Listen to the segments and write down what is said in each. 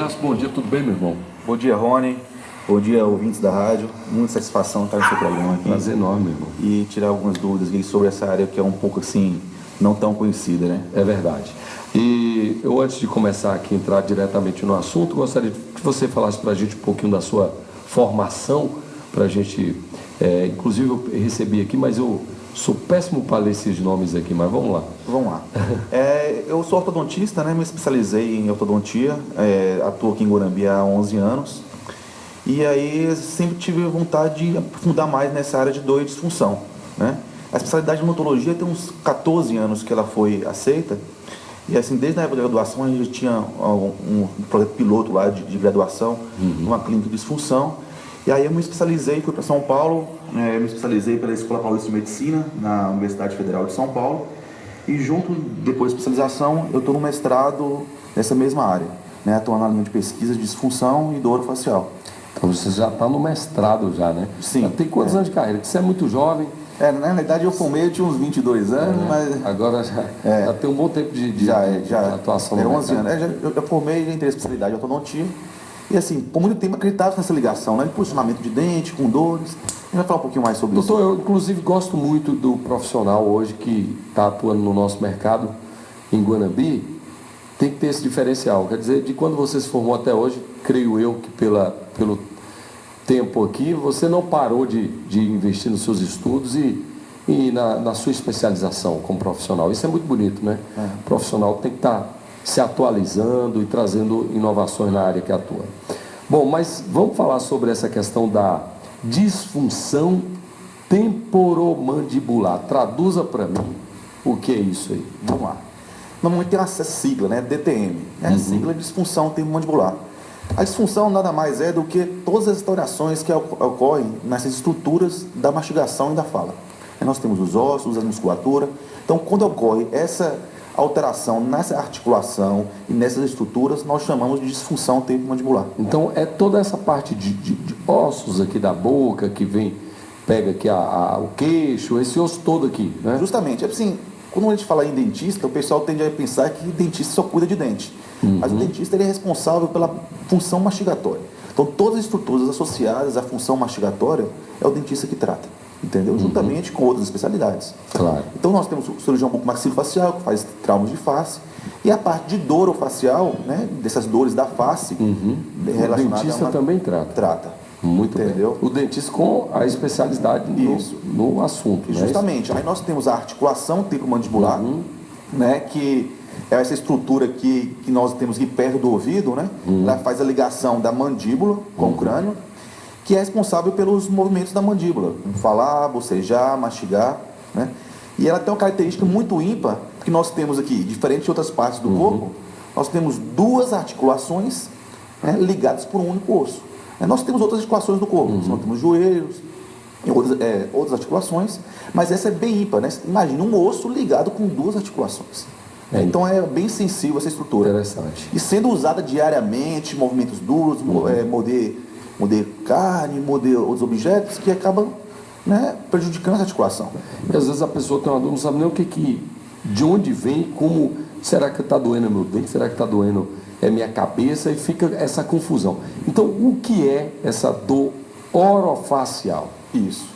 Jasso, bom dia, tudo bem, meu irmão? Bom dia, Rony. Bom dia, ouvintes da rádio. Muita satisfação estar no seu programa aqui. Prazer enorme, meu irmão. E tirar algumas dúvidas aqui sobre essa área que é um pouco assim, não tão conhecida, né? É verdade. E eu, antes de começar aqui, entrar diretamente no assunto, gostaria que você falasse para a gente um pouquinho da sua formação, para a gente, inclusive eu recebi aqui, mas eu sou péssimo para ler esses nomes aqui, mas vamos lá. Vamos lá. Eu sou ortodontista, né? Me especializei em ortodontia, atuo aqui em Guaramirim há 11 anos. E aí sempre tive vontade de aprofundar mais nessa área de dor e disfunção, né? A especialidade de odontologia tem uns 14 anos que ela foi aceita. E assim, desde a época da graduação a gente tinha um projeto piloto lá de graduação, numa clínica de disfunção. E aí eu me especializei, fui para São Paulo, me especializei pela Escola Paulista de Medicina, na Universidade Federal de São Paulo. E junto, depois da especialização, eu estou no mestrado nessa mesma área, né, atuando na linha de pesquisa de disfunção e dor orofacial. Então você já está no mestrado já, né? Sim. Já tem quantos anos de carreira? Porque você é muito jovem. Na realidade eu formei, eu tinha uns 22 anos, mas... Agora já tem um bom tempo de atuação no 11 mercado. anos. Eu formei, já entrei na especialidade de ortodontia. E assim, por muito tempo acreditava nessa ligação, né? De posicionamento de dente, com dores. A gente vai falar um pouquinho mais sobre Doutor, isso. eu inclusive gosto muito do profissional hoje que está atuando no nosso mercado em Guanambi. Tem que ter esse diferencial. Quer dizer, de quando você se formou até hoje, creio eu que pelo tempo aqui, você não parou de investir nos seus estudos e na sua especialização como profissional. Isso é muito bonito, né? O profissional tem que estar se atualizando e trazendo inovações na área que atua. Bom, mas vamos falar sobre essa questão da disfunção temporomandibular. Traduza para mim o que é isso aí. Vamos lá. Normalmente tem essa sigla, né? DTM. A sigla de disfunção temporomandibular. A disfunção nada mais é do que todas as alterações que ocorrem nessas estruturas da mastigação e da fala. Nós temos os ossos, a musculatura. Então, quando ocorre essa alteração nessa articulação e nessas estruturas, nós chamamos de disfunção temporomandibular. Então, é toda essa parte de ossos aqui da boca que pega aqui o queixo, esse osso todo aqui, né? Justamente. Assim, quando a gente fala em dentista, o pessoal tende a pensar que dentista só cuida de dente. Mas o dentista ele é responsável pela função mastigatória. Então, todas as estruturas associadas à função mastigatória é o dentista que trata, entendeu? Juntamente com outras especialidades. Claro. Então, nós temos o cirurgião bucomaxilofacial, que faz traumas de face, e a parte de dor orofacial, né, dessas dores da face, O dentista também trata. Trata. Muito entendeu? bem. O dentista com a especialidade no assunto. E justamente, aí nós temos a articulação temporomandibular, né, que é essa estrutura que nós temos aqui perto do ouvido, né? Ela faz a ligação da mandíbula com o crânio, que é responsável pelos movimentos da mandíbula, falar, bocejar, mastigar, né? E ela tem uma característica muito ímpar, que nós temos aqui, diferente de outras partes do corpo, nós temos duas articulações, né, ligadas por um único osso. Nós temos outras articulações do corpo, nós temos joelhos, e outras articulações, mas essa é bem ímpar, né? Imagina um osso ligado com duas articulações. Então é bem sensível essa estrutura. Interessante. E sendo usada diariamente, movimentos duros, morder carne, morder outros objetos, que acabam, né, prejudicando essa articulação. E às vezes a pessoa tem uma dúvida, não sabe nem de onde vem, como, será que está doendo meu dente, será que está doendo minha cabeça, e fica essa confusão. Então, o que é essa dor orofacial? Isso.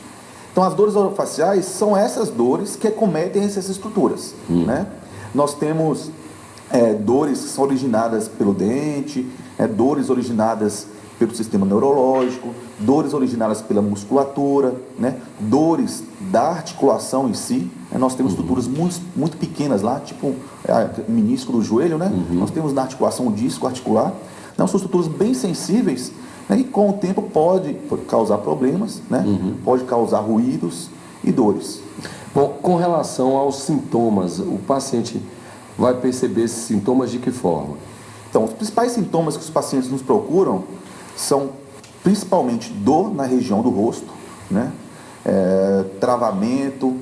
Então, as dores orofaciais são essas dores que acometem essas estruturas, né? Nós temos dores que são originadas pelo dente, dores originadas pelo sistema neurológico, dores originadas pela musculatura, né? Dores da articulação em si. Nós temos estruturas muito pequenas lá, tipo o menisco do joelho, né? Nós temos na articulação o disco articular. Então, são estruturas bem sensíveis, né? E com o tempo pode causar problemas, né? Pode causar ruídos e dores. Bom, com relação aos sintomas, o paciente vai perceber esses sintomas de que forma? Então, os principais sintomas que os pacientes nos procuram são principalmente dor na região do rosto, né? Travamento,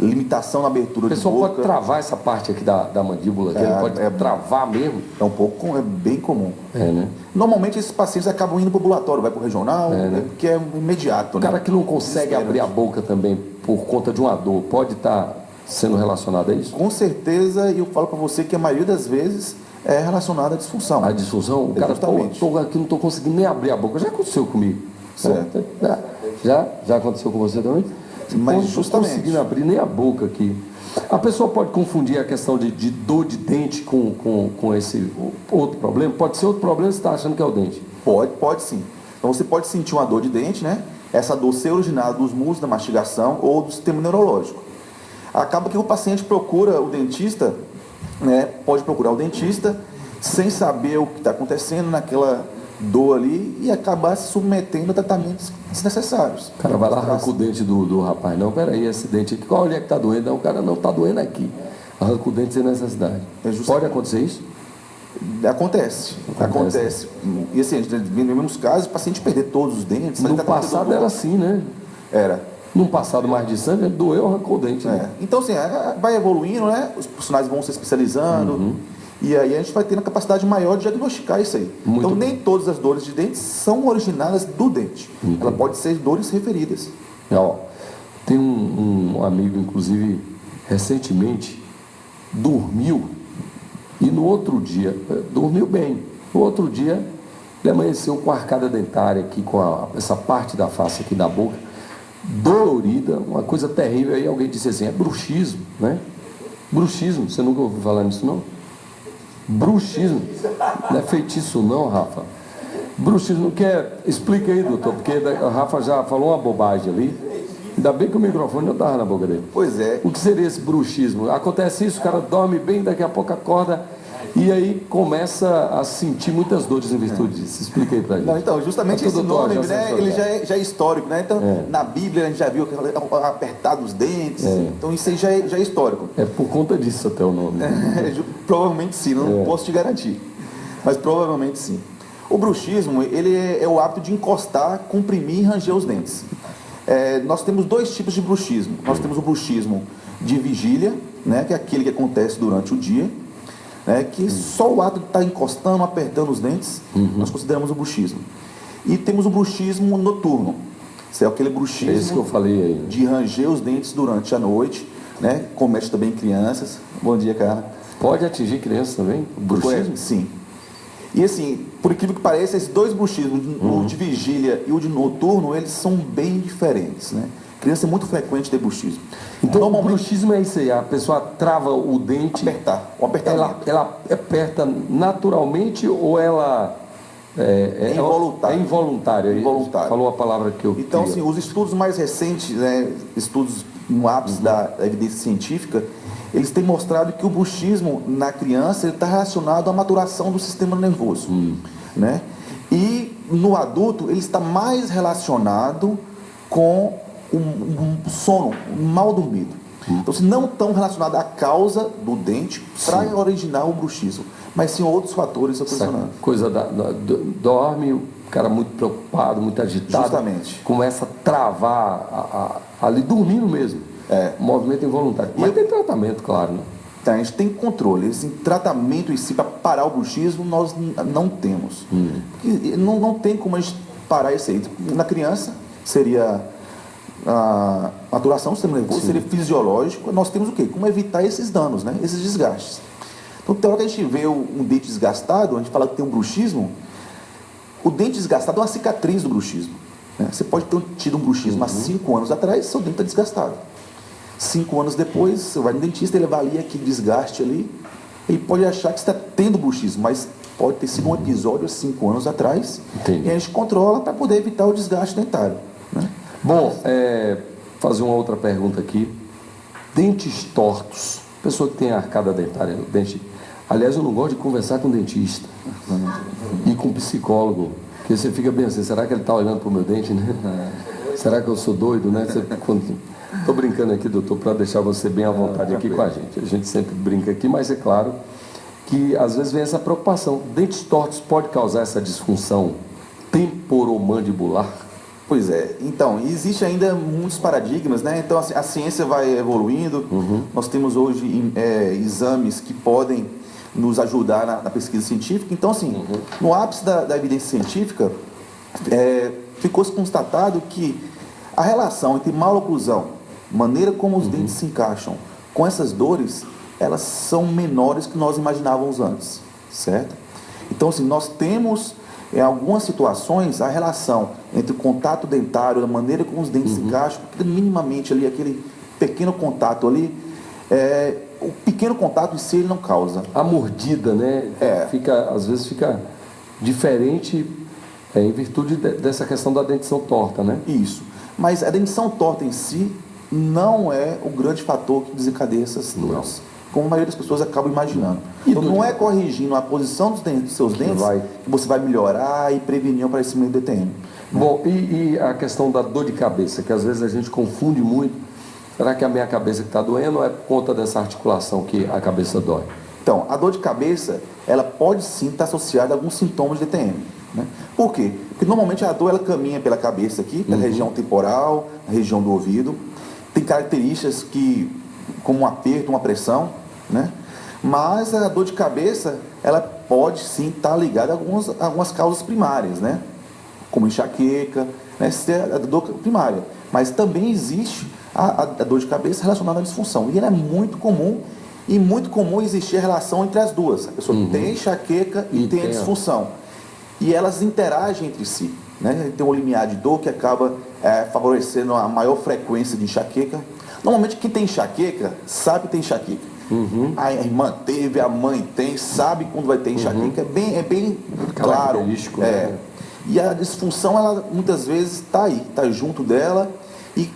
limitação na abertura de boca. O pessoal pode travar essa parte aqui da mandíbula, ele pode travar mesmo? É bem comum. Né? Normalmente esses pacientes acabam indo para o ambulatório, vai para o regional, né? Porque é imediato. O cara que não consegue abrir a boca também por conta de uma dor, pode estar sendo relacionado a isso? Com certeza, e eu falo para você que a maioria das vezes é relacionada à disfunção. A disfunção, o cara, tô aqui, não estou conseguindo nem abrir a boca. Já aconteceu comigo. Certo. Já aconteceu com você também? Mas não justamente. Não estou conseguindo abrir nem a boca aqui. A pessoa pode confundir a questão de dor de dente com esse outro problema? Pode ser outro problema, você está achando que é o dente? Pode sim. Então você pode sentir uma dor de dente, né? Essa dor ser originada dos músculos da mastigação ou do sistema neurológico. Acaba que o paciente procura o dentista, né? Pode procurar o dentista sem saber o que está acontecendo naquela dor ali e acabar se submetendo a tratamentos desnecessários. O cara vai lá, arranca o dente do rapaz. Não, peraí, esse dente aqui, qual é que está doendo? Não, o cara não está doendo aqui. Arranca o dente sem necessidade. Pode acontecer isso? Acontece. E assim, a gente vê nos mesmos casos, o paciente perder todos os dentes. No passado era assim, né? Era. Num passado mais distante, ele doeu, arrancou o dente. Né? Então, assim, vai evoluindo, né? Os profissionais vão se especializando. E aí a gente vai tendo a capacidade maior de diagnosticar isso aí. Muito então, bem. nem todas as dores de dentes são originadas do dente. Ela pode ser dores referidas. Ó, tem um amigo, inclusive, recentemente, dormiu e no outro dia, dormiu bem. No outro dia, ele amanheceu com a arcada dentária aqui, com essa parte da face aqui da boca, dolorida, uma coisa terrível. Aí alguém disse assim, é bruxismo, né? Bruxismo, você nunca ouviu falar nisso, não? Bruxismo, não é feitiço não, Rafa. Bruxismo, explica aí, doutor, porque o Rafa já falou uma bobagem ali. Ainda bem que o microfone não estava na boca dele. Pois é. O que seria esse bruxismo? Acontece isso, o cara dorme bem, daqui a pouco acorda e aí começa a sentir muitas dores em virtude disso. Explica aí pra gente. Não, então, justamente esse nome, né, ele já é histórico, né? Então, na Bíblia a gente já viu apertar os dentes. Então, isso aí já é histórico. É por conta disso até o nome. Provavelmente sim, não posso te garantir. Mas provavelmente sim. O bruxismo, ele é o hábito de encostar, comprimir e ranger os dentes. Nós temos dois tipos de bruxismo. Nós temos o bruxismo de vigília, né, que é aquele que acontece durante o dia, né, que só o ato de estar encostando, apertando os dentes, nós consideramos o bruxismo. E temos o bruxismo noturno. Isso é aquele bruxismo esse que eu falei aí. De ranger os dentes durante a noite, né, comete também em crianças. Bom dia, cara. Pode atingir crianças também? O bruxismo? Sim. E assim, por incrível que pareça, esses dois bruxismos, o de vigília e o de noturno, eles são bem diferentes, né? Criança é muito frequente ter bruxismo. Então, normalmente, o bruxismo é isso aí, a pessoa trava o dente... O apertamento. Ela aperta naturalmente ou ela... É involuntário. É involuntário. Involuntário. Falou a palavra que eu Então, queria. assim, os estudos mais recentes, né, estudos no ápice da evidência científica, eles têm mostrado que o bruxismo na criança está relacionado à maturação do sistema nervoso. Né? E no adulto, ele está mais relacionado com um sono, um mal dormido. Então, se não tão relacionado à causa do dente para originar o bruxismo, mas sim outros fatores ocasionando. Coisa dorme, o cara muito preocupado, muito agitado. Justamente. Começa a travar ali dormindo mesmo. Movimento involuntário. Mas tem tratamento, claro, né? Tá, a gente tem controle. Esse tratamento em si para parar o bruxismo nós não temos. Porque não tem como a gente parar isso aí. Na criança seria a maturação do sistema nervoso, seria fisiológico. Nós temos o quê? Como evitar esses danos, né? Esses desgastes. Então, tem hora que a gente vê um dente desgastado, a gente fala que tem um bruxismo. O dente desgastado é uma cicatriz do bruxismo. Né? Você pode ter tido um bruxismo há 5 anos atrás, seu dente está desgastado. 5 anos depois, você vai no dentista, ele avalia aquele desgaste ali, ele pode achar que está tendo bruxismo, mas pode ter sido um episódio há 5 anos atrás. Entendi. E a gente controla para poder evitar o desgaste dentário. Né? Bom, fazer uma outra pergunta aqui. Dentes tortos. Pessoa que tem arcada dentária, dente. Aliás, eu não gosto de conversar com dentista e com psicólogo, porque você fica bem assim, será que ele está olhando para o meu dente, né? Será que eu sou doido, né? Estou brincando aqui, doutor, para deixar você bem à vontade aqui com a gente. A gente sempre brinca aqui, mas é claro que às vezes vem essa preocupação. Dentes tortos pode causar essa disfunção temporomandibular? Pois é. Então, existe ainda muitos paradigmas, né? Então, a ciência vai evoluindo. Nós temos hoje exames que podem nos ajudar na pesquisa científica. Então, assim, no ápice da evidência científica, ficou-se constatado que a relação entre maloclusão, maneira como os dentes se encaixam com essas dores, elas são menores que nós imaginávamos antes. certo? Então, assim, nós temos, em algumas situações, a relação entre o contato dentário, a maneira como os dentes se encaixam, minimamente ali, aquele pequeno contato ali, o pequeno contato em si ele não causa. A mordida, né? Às vezes fica diferente em virtude dessa questão da dentição torta, né? Isso. Mas a dentição torta em si não é o grande fator que desencadeia essas dores, como a maioria das pessoas acabam imaginando. Então, não é corrigindo a posição dos seus dentes que você vai melhorar e prevenir o aparecimento do DTM. Né? Bom, e a questão da dor de cabeça, que às vezes a gente confunde muito. Será que a minha cabeça que está doendo ou é por conta dessa articulação que a cabeça dói? Então, a dor de cabeça, ela pode sim estar associada a alguns sintomas de DTM. Né? Por quê? Porque normalmente a dor ela caminha pela cabeça aqui, pela região temporal, a região do ouvido. Tem características como um aperto, uma pressão, né? Mas a dor de cabeça, ela pode sim estar ligada a algumas causas primárias, né? Como enxaqueca, né? Essa é a dor primária. Mas também existe a dor de cabeça relacionada à disfunção. E ela é muito comum, e muito comum existir a relação entre as duas. A pessoa tem enxaqueca e tem a disfunção. E elas interagem entre si. Né? Tem um limiar de dor que acaba favorecendo a maior frequência de enxaqueca. Normalmente quem tem enxaqueca sabe que tem enxaqueca. A irmã teve, a mãe tem, sabe quando vai ter enxaqueca. É bem claro. Né? E a disfunção, ela muitas vezes está aí, está junto dela. E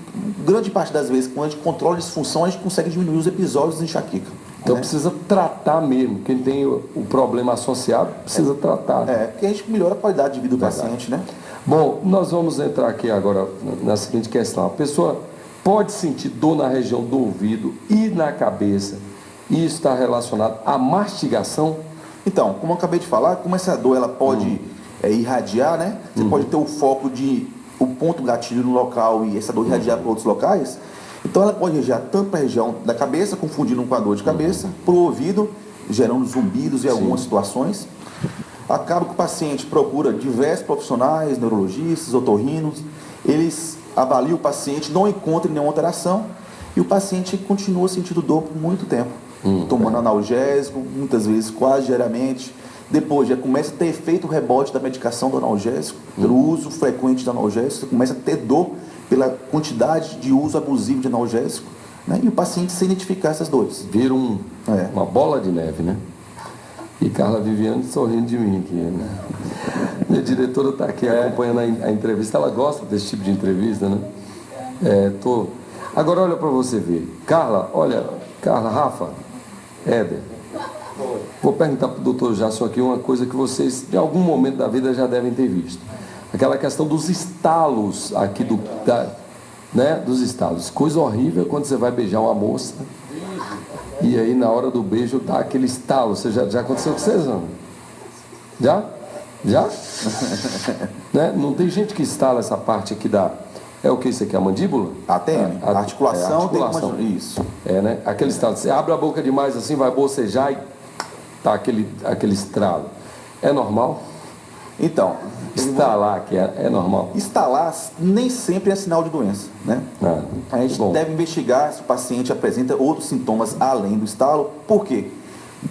grande parte das vezes, quando a gente controla a disfunção, a gente consegue diminuir os episódios de enxaqueca. Então precisa tratar mesmo. Quem tem o problema associado precisa tratar. Porque a gente melhora a qualidade de vida do paciente, né? Bom, nós vamos entrar aqui agora na seguinte questão. A pessoa pode sentir dor na região do ouvido e na cabeça, e isso está relacionado à mastigação? Então, como eu acabei de falar, como essa dor ela pode irradiar, né? Você pode ter o foco o ponto gatilho no local e essa dor irradiar para outros locais. Então ela pode irradiar tanto para a região da cabeça, confundindo com a dor de cabeça, para o ouvido, gerando zumbidos em algumas situações. Acaba que o paciente procura diversos profissionais, neurologistas, otorrinos, eles avaliam o paciente, não encontram nenhuma alteração e o paciente continua sentindo dor por muito tempo, tomando analgésico, muitas vezes quase diariamente. Depois já começa a ter efeito rebote da medicação do analgésico, pelo uso frequente do analgésico, você começa a ter dor pela quantidade de uso abusivo de analgésico, né? E o paciente sem identificar essas dores. Vira uma bola de neve, né? E Carla Viviane sorrindo de mim aqui, né? Minha diretora está aqui acompanhando a entrevista, ela gosta desse tipo de entrevista, né? Agora olha para você ver. Carla, Rafa, Éder, vou perguntar para o doutor Jason aqui uma coisa que vocês, em algum momento da vida, já devem ter visto. Aquela questão dos estalos aqui dos estalos. Coisa horrível quando você vai beijar uma moça e aí na hora do beijo dá aquele estalo. Você já aconteceu com vocês, não? Já? Né? Não tem gente que estala essa parte aqui é o que isso aqui? A mandíbula? ATM. A articulação. Isso. Né? Aquele estalo. Você abre a boca demais assim, vai bocejar e tá aquele estralo. É normal? Então, estalar que é normal? Estalar nem sempre é sinal de doença, né? A gente deve investigar se o paciente apresenta outros sintomas além do estalo. Por quê?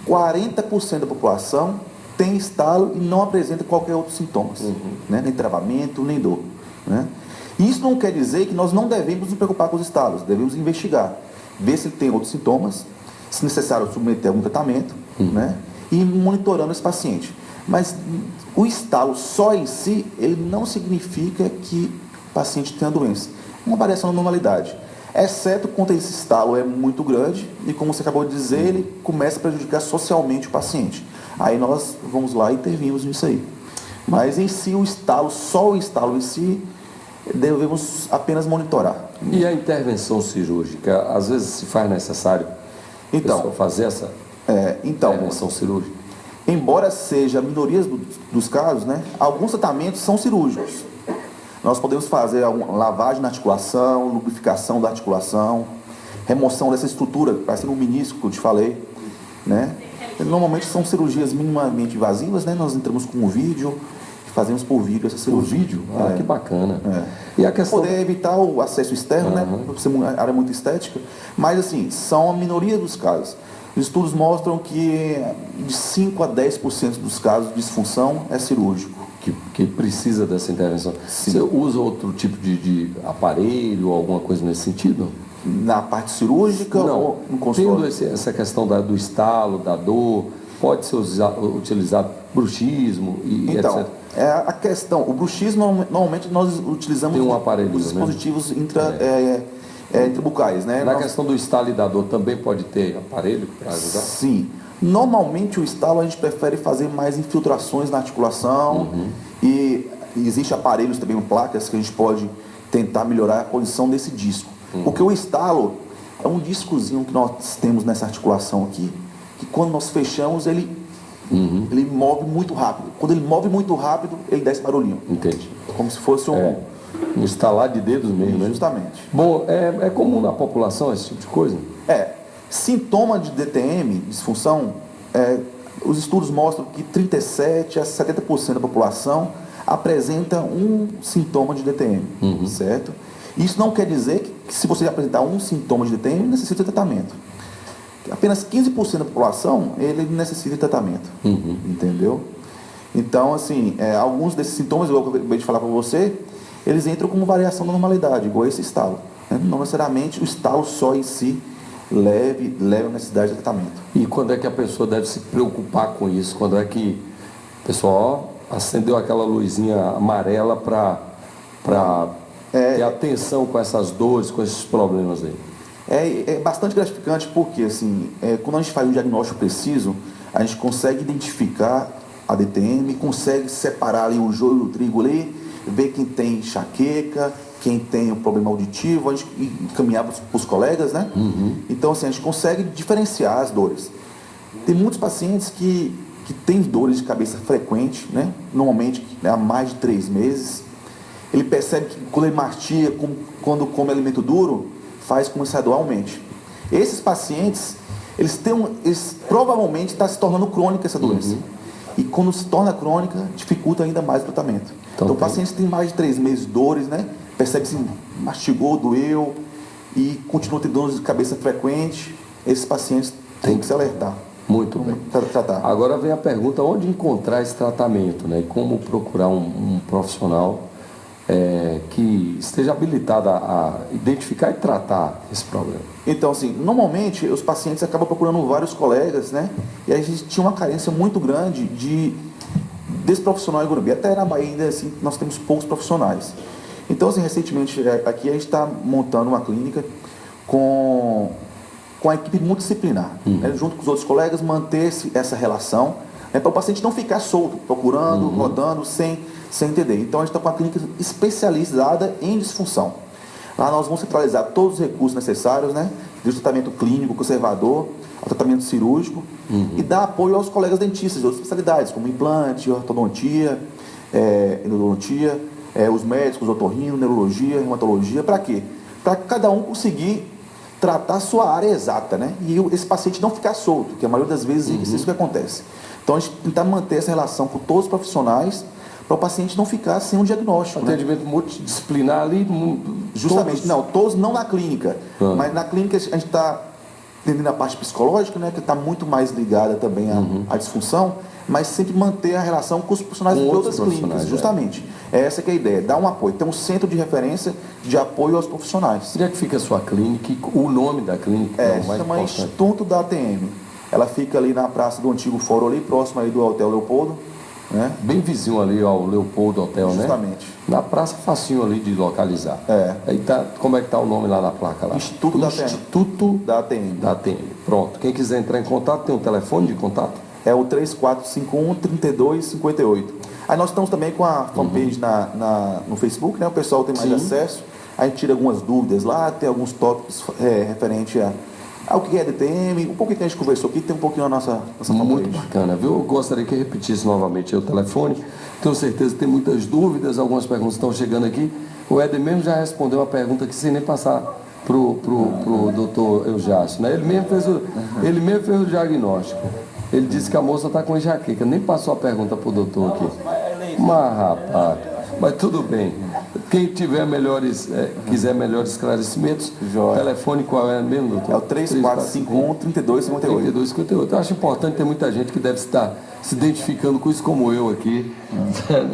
40% da população tem estalo e não apresenta qualquer outro sintomas, né? Nem travamento, nem dor, né? Isso não quer dizer que nós não devemos nos preocupar com os estalos, devemos investigar, ver se ele tem outros sintomas, se necessário submeter a algum tratamento, né? E monitorando esse paciente. Mas o estalo só em si, ele não significa que o paciente tenha doença. É uma variação da normalidade. Exceto quando esse estalo é muito grande e, como você acabou de dizer, ele começa a prejudicar socialmente o paciente. Aí nós vamos lá e intervimos nisso aí. Mas em si, só o estalo em si, devemos apenas monitorar. E a intervenção cirúrgica, às vezes se faz necessário fazer essa intervenção cirúrgica? Embora seja a minoria dos casos, né, alguns tratamentos são cirúrgicos. Nós podemos fazer lavagem na articulação, lubrificação da articulação, remoção dessa estrutura, parecendo um menisco que eu te falei, né? Normalmente são cirurgias minimamente invasivas, né? Nós entramos com um vídeo, fazemos por vídeo essa cirurgia. Por vídeo? Que bacana. E a questão... Poder evitar o acesso externo, né? Por ser uma área muito estética. Mas, assim, são a minoria dos casos. Os estudos mostram que de 5 a 10% dos casos de disfunção é cirúrgico. Que precisa dessa intervenção. Sim. Você usa outro tipo de aparelho ou alguma coisa nesse sentido? Na parte cirúrgica ou no consultório? Tendo essa questão do estalo, da dor, pode ser utilizado bruxismo e então, etc. A questão, o bruxismo normalmente nós utilizamos Tem um aparelho, os dispositivos intrabucais, né? Na questão do estalo e da dor também pode ter aparelho para ajudar? Sim. Normalmente o estalo a gente prefere fazer mais infiltrações na articulação e existe aparelhos também, placas que a gente pode tentar melhorar a posição desse disco. Porque o estalo é um discozinho que nós temos nessa articulação aqui, que quando nós fechamos ele move muito rápido. Quando ele move muito rápido, ele dá esse barulhinho. Entendi. Como se fosse um estalar de dedos mesmo, né? Justamente. Bom, é comum na população esse tipo de coisa? Sintoma de DTM, disfunção, os estudos mostram que 37% a 70% da população apresenta um sintoma de DTM, certo? Isso não quer dizer que se você apresentar um sintoma de DTM, necessita de tratamento. Apenas 15% da população, ele necessita de tratamento, entendeu? Então, assim, alguns desses sintomas, eu acabei de falar para você, eles entram como variação da normalidade, igual esse estalo, né? Não necessariamente o estalo só em si leva a necessidade de tratamento. E quando é que a pessoa deve se preocupar com isso? Quando é que o pessoal acendeu aquela luzinha amarela para ter atenção com essas dores, com esses problemas aí? É bastante gratificante porque, assim, quando a gente faz um diagnóstico preciso, a gente consegue identificar a DTM, consegue separar ali o joio do trigo ali, ver quem tem enxaqueca, quem tem o problema auditivo, a gente encaminhar para os colegas, né? Então, assim, a gente consegue diferenciar as dores. Tem muitos pacientes que têm dores de cabeça frequente, né? Normalmente há mais de 3 meses. Ele percebe que quando ele mastiga, quando come alimento duro, faz com que essa dor aumente. Esses pacientes, eles provavelmente está se tornando crônica essa doença. E quando se torna crônica, dificulta ainda mais o tratamento. Então pacientes que têm mais de 3 meses de dores, né? Percebe se mastigou, doeu e continua tendo dores de cabeça frequente, esses pacientes têm que se alertar. Muito bem. Tratar. Agora vem a pergunta, onde encontrar esse tratamento, né? E como procurar um profissional que esteja habilitado a identificar e tratar esse problema. Então, assim, normalmente os pacientes acabam procurando vários colegas, né? E a gente tinha uma carência muito grande desse profissional em Guarabira. Até na Bahia, ainda assim, nós temos poucos profissionais. Então, assim, recentemente aqui a gente está montando uma clínica com a equipe multidisciplinar, né? Junto com os outros colegas, manter essa relação, né? Para o paciente não ficar solto, procurando, rodando, sem entender. Então, a gente está com uma clínica especializada em disfunção. Lá nós vamos centralizar todos os recursos necessários, né? Desde o tratamento clínico, conservador, ao tratamento cirúrgico, e dar apoio aos colegas dentistas de outras especialidades, como implante, ortodontia, endodontia, os médicos, otorrino, neurologia, reumatologia. Para quê? Para cada um conseguir tratar a sua área exata, né? E esse paciente não ficar solto, que a maioria das vezes é isso que acontece. Então, a gente tentar manter essa relação com todos os profissionais, para o paciente não ficar sem um diagnóstico. Atendimento multidisciplinar ali? Justamente, todos não na clínica, mas na clínica a gente está atendendo a parte psicológica, né, que está muito mais ligada também à disfunção, mas sempre manter a relação com os profissionais de outras clínicas, justamente. Essa que é a ideia, dar um apoio, ter um centro de referência de apoio aos profissionais. Onde é que fica a sua clínica? O nome da clínica? Se chama Instituto da ATM. Ela fica ali na praça do antigo fórum, ali próximo aí do Hotel Leopoldo. Né? Bem vizinho ali ao Leopoldo Hotel, justamente. Né? Na praça, facinho ali de localizar. Aí tá, como é que tá o nome lá na placa? Lá? Instituto da ATM. Da ATM. Pronto. Quem quiser entrar em contato, tem um telefone de contato? É o 3451-3258. Aí nós estamos também com a fanpage no Facebook, né? O pessoal tem mais acesso. A gente tira algumas dúvidas lá, tem alguns tópicos referente ao que é DTM, um pouquinho que a gente conversou aqui, tem um pouquinho na nossa fanpage. Muito bacana, viu? Eu gostaria que repetisse novamente o telefone. Tenho certeza que tem muitas dúvidas, algumas perguntas estão chegando aqui. O Éder mesmo já respondeu uma pergunta aqui sem nem passar pro doutor Eujácio, né? Ele mesmo fez o diagnóstico. Ele disse que a moça está com enxaqueca, nem passou a pergunta pro doutor aqui. Mas, rapaz, mas tudo bem. Quem tiver quiser melhores esclarecimentos, Joia. telefone qual é mesmo, doutor? É o 3451-3258. 3258. Eu acho importante, tem muita gente que deve estar se identificando com isso, como eu aqui,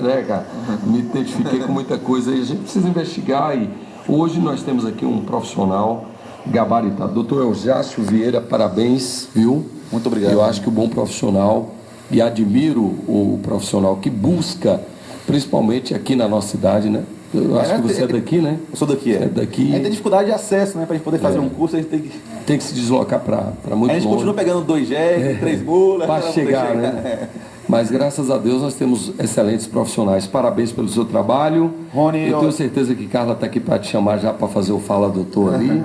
né, cara? Me identifiquei com muita coisa e a gente precisa investigar. E hoje nós temos aqui um profissional gabaritado. Doutor Eujácio Vieira, parabéns, viu? Muito obrigado. Eu acho que o bom profissional, e admiro o profissional que busca, principalmente aqui na nossa cidade, né? Eu acho que você é daqui, né? Eu sou daqui, é daqui. A gente tem dificuldade de acesso, né? Pra gente poder fazer um curso, a gente tem que se deslocar para muito longe. A gente continua pegando 2 jegue, 3 mulas. Para chegar, né? Mas graças a Deus nós temos excelentes profissionais. Parabéns pelo seu trabalho. Rony, eu tenho certeza que Carla está aqui para te chamar já para fazer o Fala Doutor ali,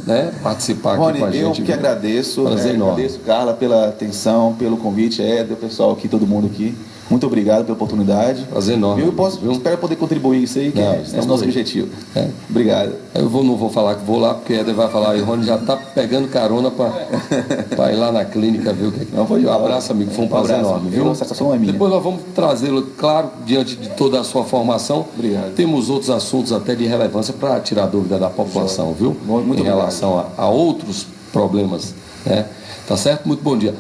né? Participar Rony, aqui com a gente. Eu que agradeço. Agradeço, Carla, pela atenção, pelo convite, do pessoal aqui, todo mundo aqui. Muito obrigado pela oportunidade. Prazer enorme. Espero poder contribuir isso aí, que é o nosso objetivo. Obrigado. Eu não vou falar que vou lá, porque Éder vai falar, e o Rony já está pegando carona para ir lá na clínica ver o que é. Não, foi um abraço, amigo. Foi um prazer enorme. Viu? A satisfação é minha. Depois nós vamos trazê-lo, claro, diante de toda a sua formação. Obrigado. Temos outros assuntos até de relevância para tirar dúvida da população, viu? Muito em relação a outros problemas, né? Tá certo? Muito bom dia.